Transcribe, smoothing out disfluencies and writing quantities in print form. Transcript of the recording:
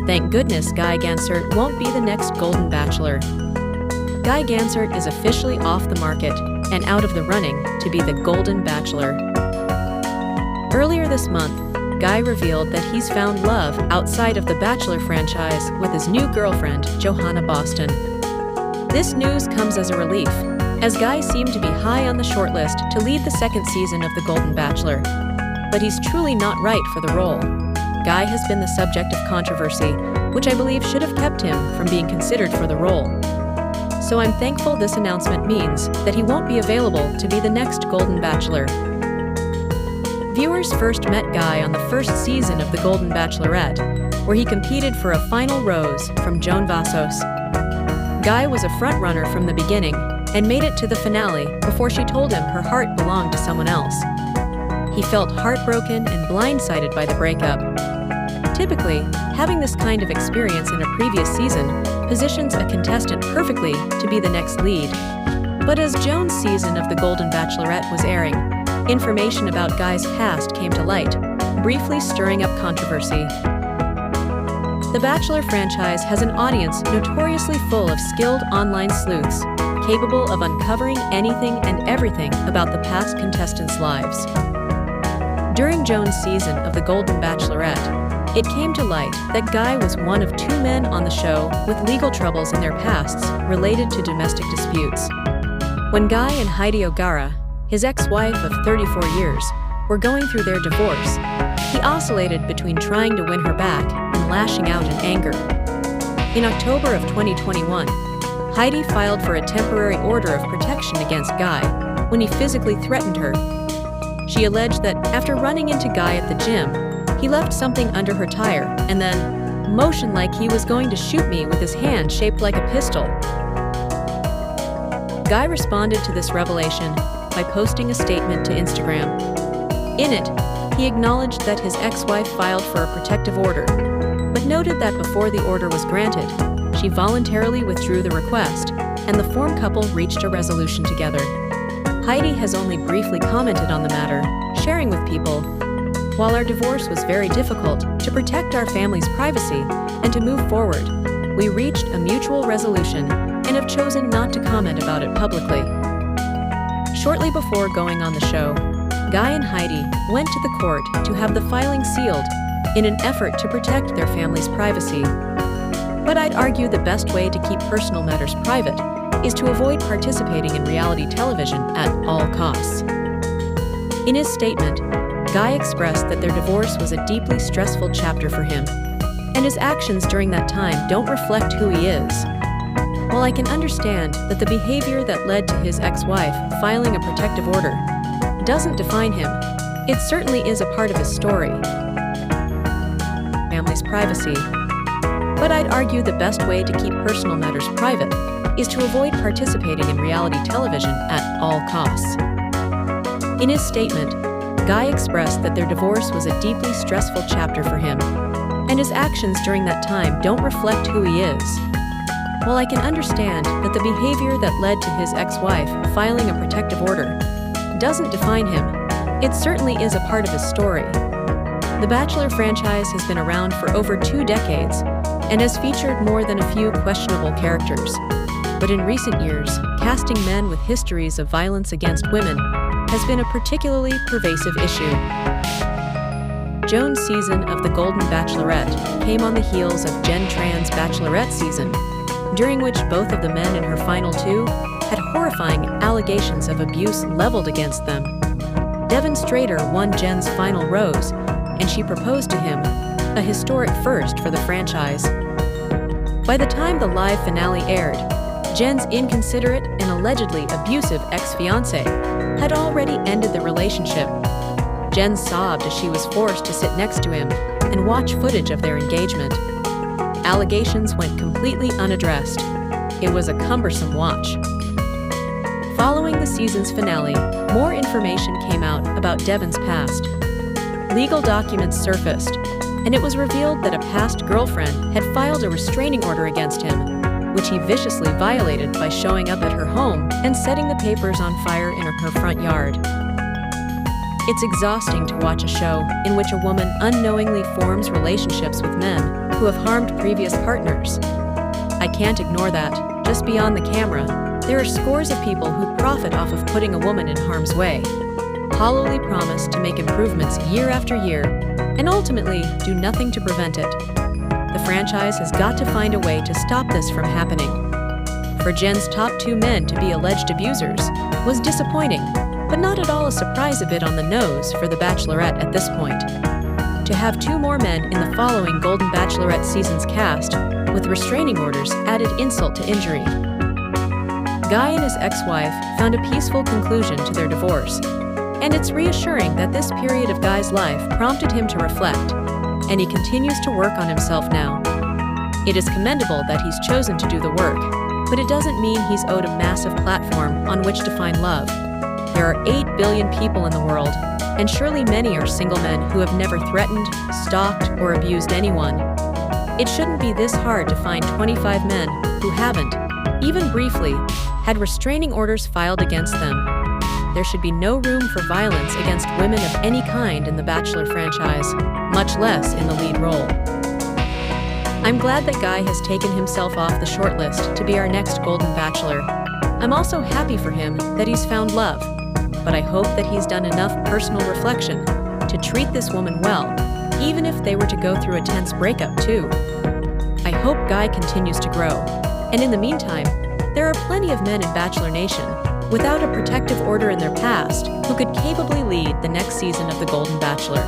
Thank goodness Guy Gansert won't be the next Golden Bachelor. Guy Gansert is officially off the market and out of the running to be the Golden Bachelor. Earlier this month, Guy revealed that he's found love outside of the Bachelor franchise with his new girlfriend, Johanna Boston. This news comes as a relief, as Guy seemed to be high on the shortlist to lead the second season of The Golden Bachelor. But he's truly not right for the role. Guy has been the subject of controversy, which I believe should have kept him from being considered for the role. So I'm thankful this announcement means that he won't be available to be the next Golden Bachelor. Viewers first met Guy on the first season of The Golden Bachelorette, where he competed for a final rose from Joan Vassos. Guy was a frontrunner from the beginning and made it to the finale before she told him her heart belonged to someone else. He felt heartbroken and blindsided by the breakup. Typically, having this kind of experience in a previous season positions a contestant perfectly to be the next lead. But as Joan's season of The Golden Bachelorette was airing, information about Guy's past came to light, briefly stirring up controversy. The Bachelor franchise has an audience notoriously full of skilled online sleuths, capable of uncovering anything and everything about the past contestants' lives. During Joan's season of The Golden Bachelorette, it came to light that Guy was one of 2 men on the show with legal troubles in their pasts related to domestic disputes. When Guy and Heidi O'Gara, his ex-wife of 34 years, were going through their divorce, he oscillated between trying to win her back and lashing out in anger. In October of 2021, Heidi filed for a temporary order of protection against Guy when he physically threatened her. She alleged that after running into Guy at the gym, he left something under her tire and then motioned like he was going to shoot me with his hand shaped like a pistol. Guy responded to this revelation by posting a statement to Instagram. In it, he acknowledged that his ex-wife filed for a protective order, but noted that before the order was granted, she voluntarily withdrew the request, and the form couple reached a resolution together. Heidi has only briefly commented on the matter, sharing with people, "While our divorce was very difficult, to protect our family's privacy and to move forward, we reached a mutual resolution and have chosen not to comment about it publicly." Shortly before going on the show, Guy and Heidi went to the court to have the filing sealed in an effort to protect their family's privacy. But I'd argue the best way to keep personal matters private is to avoid participating in reality television at all costs. In his statement, Guy expressed that their divorce was a deeply stressful chapter for him, and his actions during that time don't reflect who he is. While I can understand that the behavior that led to his ex-wife filing a protective order doesn't define him, it certainly is a part of his story. Family's privacy. But I'd argue the best way to keep personal matters private is to avoid participating in reality television at all costs. In his statement, Guy expressed that their divorce was a deeply stressful chapter for him, and his actions during that time don't reflect who he is. While I can understand that the behavior that led to his ex-wife filing a protective order doesn't define him, it certainly is a part of his story. The Bachelor franchise has been around for over 2 decades and has featured more than a few questionable characters. But in recent years, casting men with histories of violence against women has been a particularly pervasive issue. Joan's season of The Golden Bachelorette came on the heels of Jen Tran's Bachelorette season, during which both of the men in her final 2 had horrifying allegations of abuse leveled against them. Devin Strader won Jen's final rose, and she proposed to him, a historic first for the franchise. By the time the live finale aired, Jen's inconsiderate and allegedly abusive ex-fiancé had already ended the relationship. Jen sobbed as she was forced to sit next to him and watch footage of their engagement. Allegations went completely unaddressed. It was a cumbersome watch. Following the season's finale, more information came out about Devin's past. Legal documents surfaced, and it was revealed that a past girlfriend had filed a restraining order against him, which he viciously violated by showing up at her home and setting the papers on fire in her front yard. It's exhausting to watch a show in which a woman unknowingly forms relationships with men who have harmed previous partners. I can't ignore that. Just beyond the camera, there are scores of people who profit off of putting a woman in harm's way, hollowly promise to make improvements year after year, and ultimately do nothing to prevent it. The franchise has got to find a way to stop this from happening. For Jen's top 2 men to be alleged abusers was disappointing, but not at all a surprise a bit on the nose for The Bachelorette at this point. To have 2 more men in the following Golden Bachelorette season's cast with restraining orders added insult to injury. Guy and his ex-wife found a peaceful conclusion to their divorce, and it's reassuring that this period of Guy's life prompted him to reflect, and he continues to work on himself now. It is commendable that he's chosen to do the work, but it doesn't mean he's owed a massive platform on which to find love. There are 8 billion people in the world, and surely many are single men who have never threatened, stalked, or abused anyone. It shouldn't be this hard to find 25 men who haven't, even briefly, had restraining orders filed against them. There should be no room for violence against women of any kind in the Bachelor franchise, much less in the lead role. I'm glad that Guy has taken himself off the shortlist to be our next Golden Bachelor. I'm also happy for him that he's found love, but I hope that he's done enough personal reflection to treat this woman well, even if they were to go through a tense breakup too. I hope Guy continues to grow, and in the meantime, there are plenty of men in Bachelor Nation without a protective order in their past who could capably lead the next season of The Golden Bachelor.